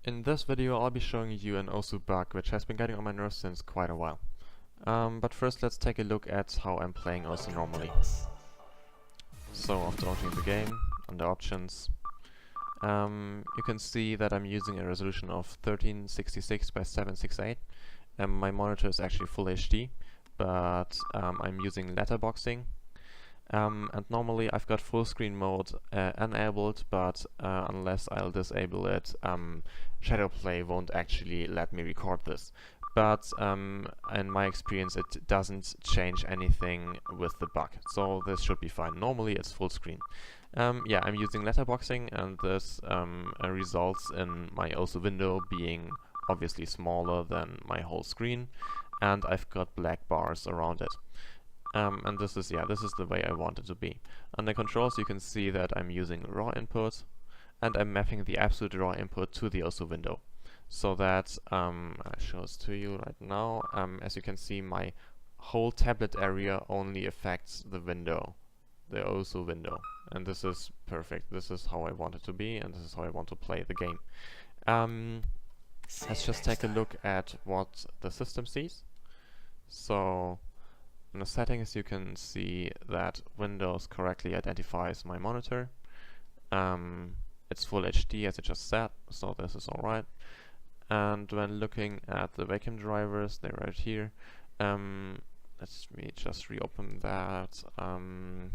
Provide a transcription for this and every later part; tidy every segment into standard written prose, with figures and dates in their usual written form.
In this video I'll be showing you an OSU bug which has been getting on my nerves since quite a while. But first let's take a look at how I'm playing OSU normally. So after launching the game, under options, you can see that I'm using a resolution of 1366 by 768. My monitor is actually full HD, but I'm using letterboxing. And normally I've got full screen mode enabled, but unless I'll disable it, Shadowplay won't actually let me record this. But in my experience it doesn't change anything with the bug, so this should be fine. Normally it's full screen. Yeah, I'm using letterboxing, and this results in my OSU window being obviously smaller than my whole screen, and I've got black bars around it. And this is the way I want it to be. Under controls you can see that I'm using raw input, and I'm mapping the absolute raw input to the OSU window. So that, I show this to you right now, as you can see my whole tablet area only affects the window, the OSU window. And this is perfect. This is how I want it to be, and this is how I want to play the game. Let's just take a look at what the system sees. So in the settings you can see that Windows correctly identifies my monitor. It's full HD as I just said, so this is alright. And when looking at the Wacom drivers, they're right here. Let me just reopen that. No.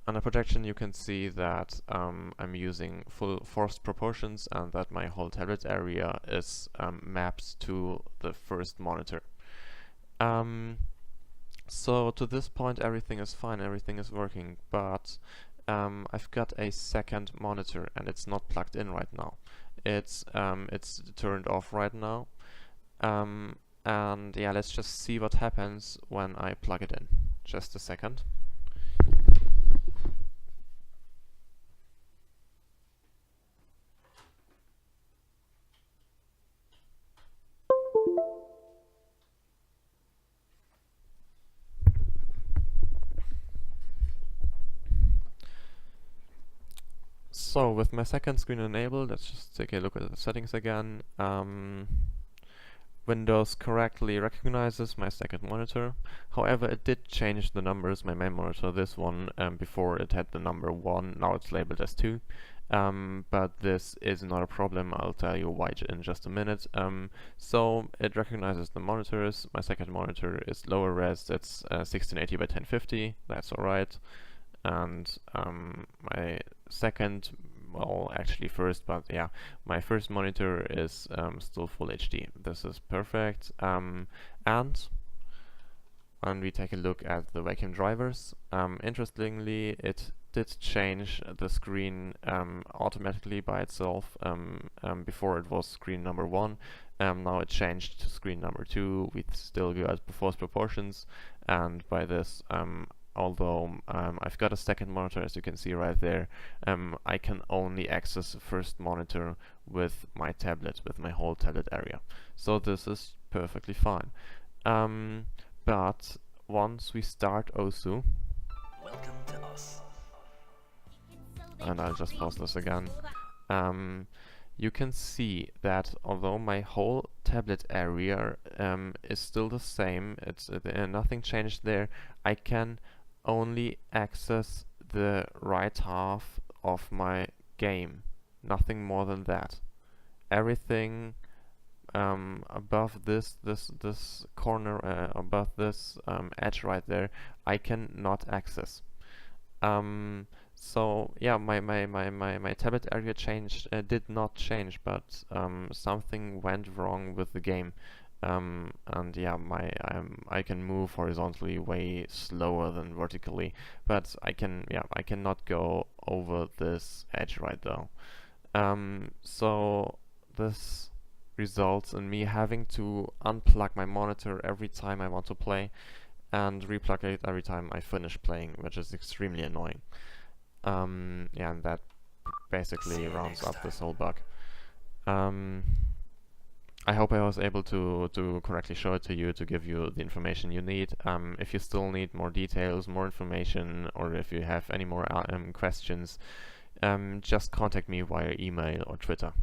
Under projection you can see that I'm using full forced proportions, and that my whole tablet area is mapped to the first monitor. So to this point everything is fine, everything is working, but I've got a second monitor and it's not plugged in right now. It's turned off right now. And yeah, let's just see what happens when I plug it in. Just a second. So with my second screen enabled, let's just take a look at the settings again. Windows correctly recognizes my second monitor. However, it did change the numbers. My main monitor, this one, before it had the number 1, now it's labeled as 2. But this is not a problem. I'll tell you why in just a minute. So it recognizes the monitors. My second monitor is lower res. It's 1680 by 1050. That's alright. And my second, well, actually first, but yeah, my first monitor is still full HD. This is perfect. And when we take a look at the Wacom drivers, interestingly, it did change the screen automatically by itself. Before it was screen number 1, now it changed to screen number 2. We still got forced proportions, and by this, although I've got a second monitor, as you can see right there, I can only access the first monitor with my tablet, with my whole tablet area. So this is perfectly fine. But once we start OSU, Welcome to us. and I'll just pause this again, you can see that although my whole tablet area is still the same, it's nothing changed there, I can only access the right half of my game, nothing more than that. Everything above this corner, above this edge right there, I cannot access. So yeah, my tablet area did not change, but something went wrong with the game. And yeah, I can move horizontally way slower than vertically, but I cannot go over this edge right now. So this results in me having to unplug my monitor every time I want to play, and replug it every time I finish playing, which is extremely annoying. Yeah, and that basically rounds up this whole bug. I hope I was able to correctly show it to you, to give you the information you need. If you still need more details, more information, or if you have any more questions, just contact me via email or Twitter.